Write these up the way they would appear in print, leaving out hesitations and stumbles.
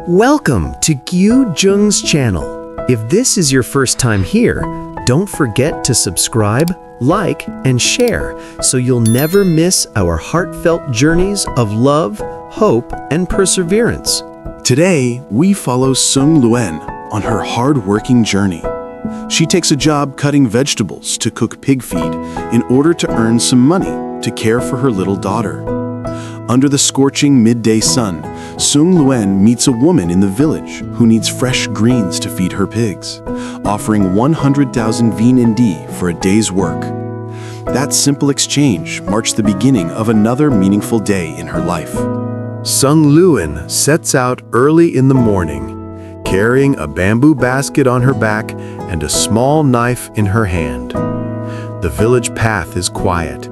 Welcome to Gyu Jung's channel. If this is your first time here, don't forget to subscribe, like, and share so you'll never miss our heartfelt journeys of love, hope, and perseverance. Today, we follow Sung Luyen on her hard-working journey. She takes a job cutting vegetables to cook pig feed in order to earn some money to care for her little daughter. Under the scorching midday sun, Sung Luyen meets a woman in the village who needs fresh greens to feed her pigs, offering 100,000 VND for a day's work. That simple exchange marks the beginning of another meaningful day in her life. Sung Luyen sets out early in the morning, carrying a bamboo basket on her back and a small knife in her hand. The village path is quiet,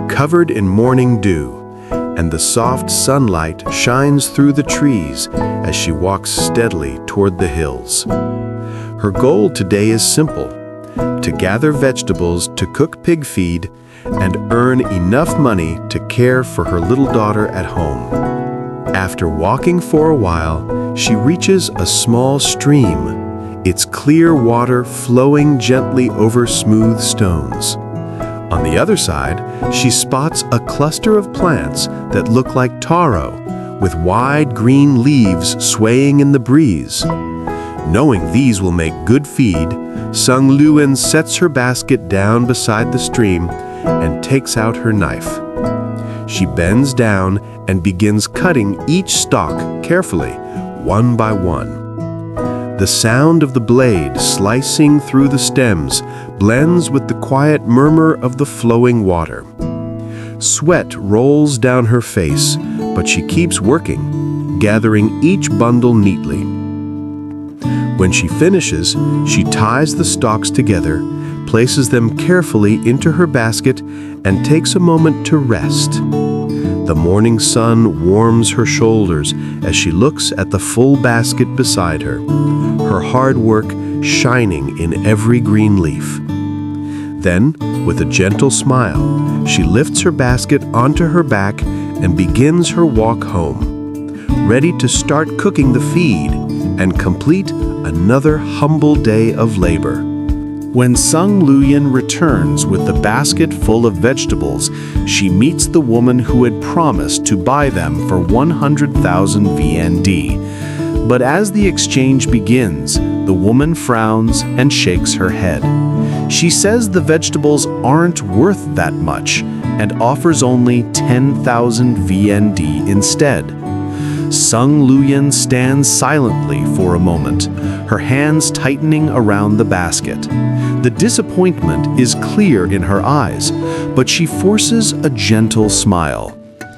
covered in morning dew, and the soft sunlight shines through the trees as she walks steadily toward the hills. Her goal today is simple: to gather vegetables to cook pig feed and earn enough money to care for her little daughter at home. After walking for a while, she reaches a small stream, its clear water flowing gently over smooth stones. On the other side, she spots a cluster of plants that look like taro, with wide green leaves swaying in the breeze. Knowing these will make good feed, Sung Luyen sets her basket down beside the stream and takes out her knife. She bends down and begins cutting each stalk carefully, one by one. The sound of the blade slicing through the stems blends with the quiet murmur of the flowing water. Sweat rolls down her face, but she keeps working, gathering each bundle neatly. When she finishes, she ties the stalks together, places them carefully into her basket, and takes a moment to rest. The morning sun warms her shoulders as she looks at the full basket beside her, her hard work shining in every green leaf. Then, with a gentle smile, she lifts her basket onto her back and begins her walk home, ready to start cooking the feed and complete another humble day of labor. When Sung Luyen returns with the basket full of vegetables, she meets the woman who had promised to buy them for 100,000 VND. But as the exchange begins, the woman frowns and shakes her head. She says the vegetables aren't worth that much and offers only 10,000 VND instead. Sung Luyen stands silently for a moment, her hands tightening around the basket. The disappointment is clear in her eyes, but she forces a gentle smile.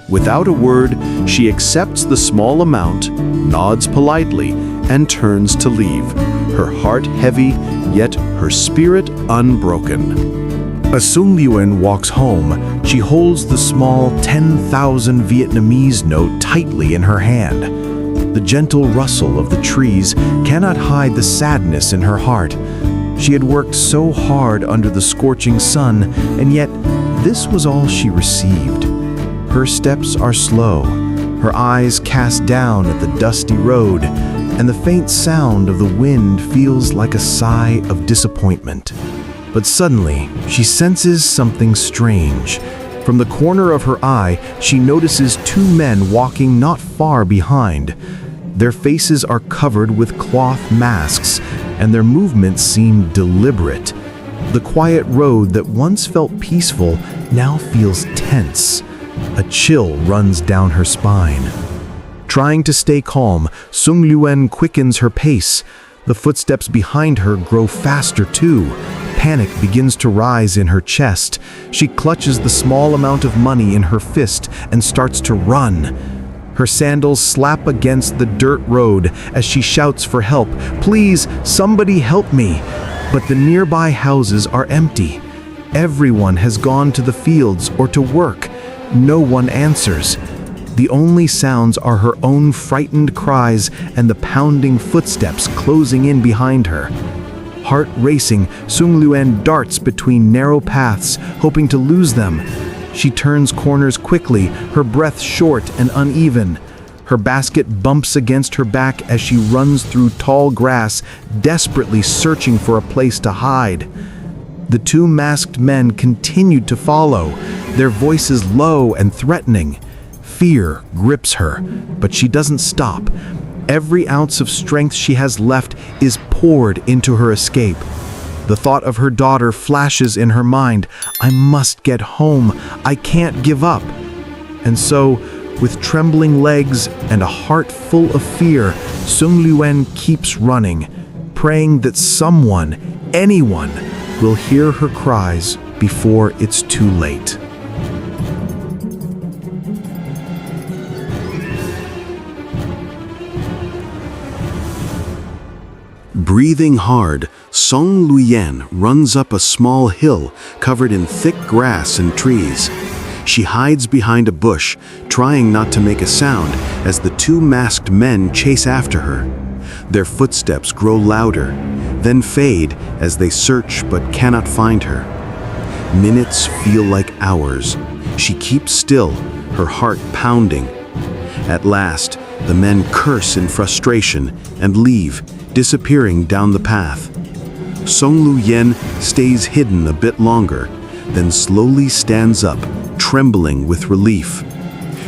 Without a word, she accepts the small amount, nods politely, and turns to leave, her heart heavy, yet her spirit unbroken. As Sung Luyen walks home, she holds the small 10,000 Vietnamese note tightly in her hand. The gentle rustle of the trees cannot hide the sadness in her heart. She had worked so hard under the scorching sun, and yet this was all she received. Her steps are slow, her eyes cast down at the dusty road, and the faint sound of the wind feels like a sigh of disappointment. But suddenly, she senses something strange. From the corner of her eye, she notices two men walking not far behind. Their faces are covered with cloth masks, and their movements seem deliberate. The quiet road that once felt peaceful now feels tense. A chill runs down her spine. Trying to stay calm, Sung Luyen quickens her pace. The footsteps behind her grow faster too. Panic begins to rise in her chest. She clutches the small amount of money in her fist and starts to run. Her sandals slap against the dirt road as she shouts for help. "Please, somebody help me!" But the nearby houses are empty. Everyone has gone to the fields or to work. No one answers. The only sounds are her own frightened cries and the pounding footsteps closing in behind her. Heart racing, Sung Luyen darts between narrow paths, hoping to lose them. She turns corners quickly, her breath short and uneven. Her basket bumps against her back as she runs through tall grass, desperately searching for a place to hide. The two masked men continued to follow, their voices low and threatening. Fear grips her, but she doesn't stop. Every ounce of strength she has left is poured into her escape. The thought of her daughter flashes in her mind. I must get home. I can't give up. And so, with trembling legs and a heart full of fear, Sung Luyen keeps running, praying that someone, anyone, will hear her cries before it's too late. Breathing hard, Sung Luyen runs up a small hill covered in thick grass and trees. She hides behind a bush, trying not to make a sound as the two masked men chase after her. Their footsteps grow louder, then fade as they search but cannot find her. Minutes feel like hours. She keeps still, her heart pounding. At last, the men curse in frustration and leave, disappearing down the path. Sung Luyen stays hidden a bit longer, then slowly stands up, trembling with relief.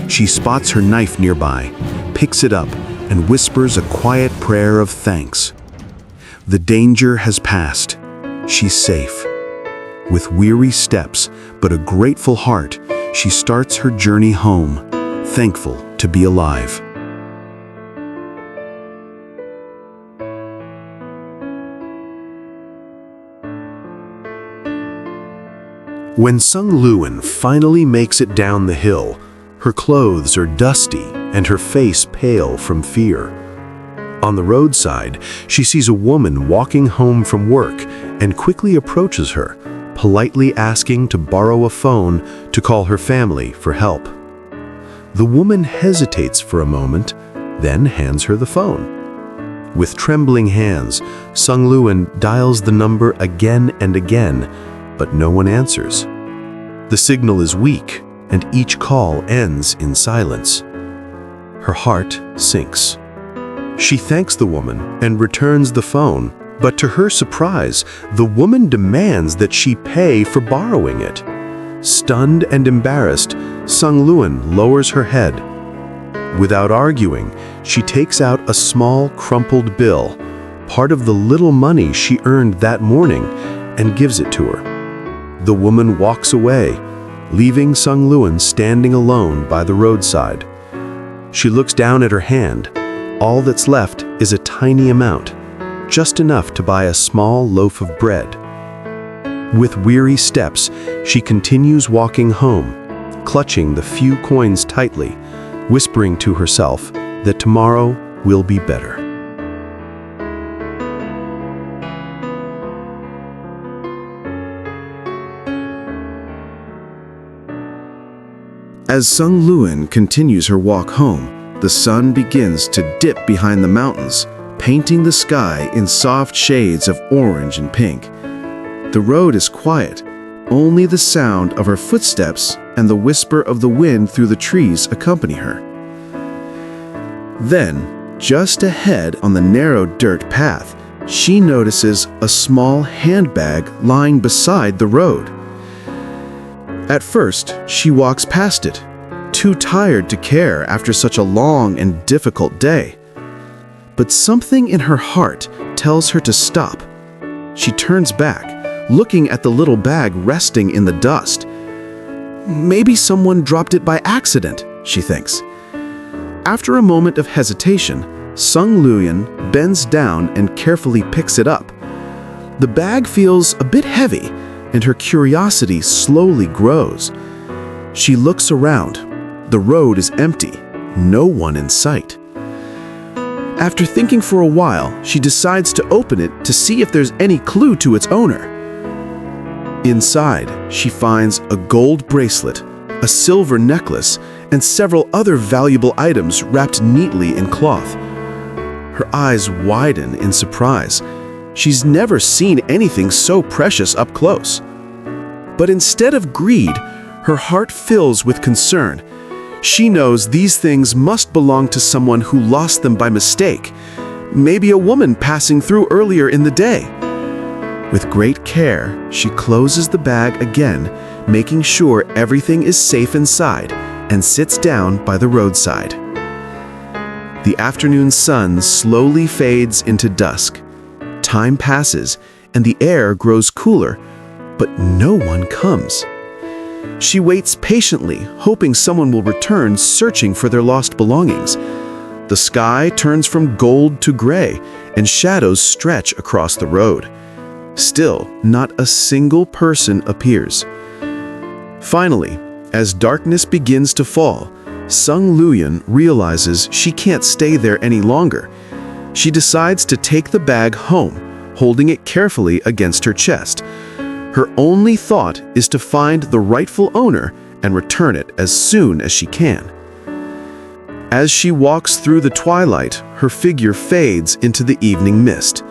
She spots her knife nearby, picks it up, and whispers a quiet prayer of thanks. The danger has passed. She's safe. With weary steps, but a grateful heart, she starts her journey home, thankful to be alive. When Sung Luyen finally makes it down the hill, her clothes are dusty and her face pale from fear. On the roadside, she sees a woman walking home from work and quickly approaches her, politely asking to borrow a phone to call her family for help. The woman hesitates for a moment, then hands her the phone. With trembling hands, Sung Luyen dials the number again and again, but no one answers. The signal is weak, and each call ends in silence. Her heart sinks. She thanks the woman and returns the phone, but to her surprise, the woman demands that she pay for borrowing it. Stunned and embarrassed, Sung Luyen lowers her head. Without arguing, she takes out a small, crumpled bill, part of the little money she earned that morning, and gives it to her. The woman walks away, leaving Sung Luyen standing alone by the roadside. She looks down at her hand. All that's left is a tiny amount, just enough to buy a small loaf of bread. With weary steps, she continues walking home, clutching the few coins tightly, whispering to herself that tomorrow will be better. As Sung Luyen continues her walk home, the sun begins to dip behind the mountains, painting the sky in soft shades of orange and pink. The road is quiet. Only the sound of her footsteps and the whisper of the wind through the trees accompany her. Then, just ahead on the narrow dirt path, she notices a small handbag lying beside the road. At first, she walks past it, too tired to care after such a long and difficult day. But something in her heart tells her to stop. She turns back, looking at the little bag resting in the dust. Maybe someone dropped it by accident, she thinks. After a moment of hesitation, Sung Luyen bends down and carefully picks it up. The bag feels a bit heavy, and her curiosity slowly grows. She looks around. The road is empty, no one in sight. After thinking for a while, she decides to open it to see if there's any clue to its owner. Inside, she finds a gold bracelet, a silver necklace, and several other valuable items wrapped neatly in cloth. Her eyes widen in surprise. She's never seen anything so precious up close. But instead of greed, her heart fills with concern. She knows these things must belong to someone who lost them by mistake, maybe a woman passing through earlier in the day. With great care, she closes the bag again, making sure everything is safe inside, and sits down by the roadside. The afternoon sun slowly fades into dusk. Time passes, and the air grows cooler, but no one comes. She waits patiently, hoping someone will return searching for their lost belongings. The sky turns from gold to gray, and shadows stretch across the road. Still, not a single person appears. Finally, as darkness begins to fall, Sung Luyen realizes she can't stay there any longer. She decides to take the bag home, holding it carefully against her chest. Her only thought is to find the rightful owner and return it as soon as she can. As she walks through the twilight, her figure fades into the evening mist,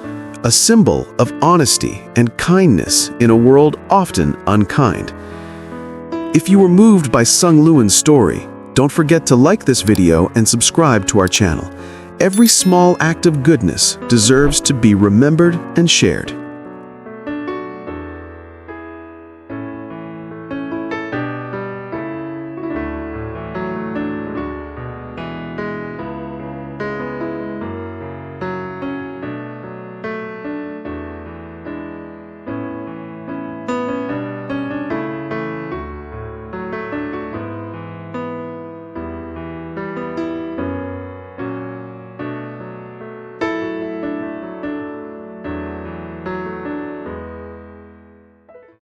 a symbol of honesty and kindness in a world often unkind. If you were moved by Sung Luyen's story, don't forget to like this video and subscribe to our channel. Every small act of goodness deserves to be remembered and shared.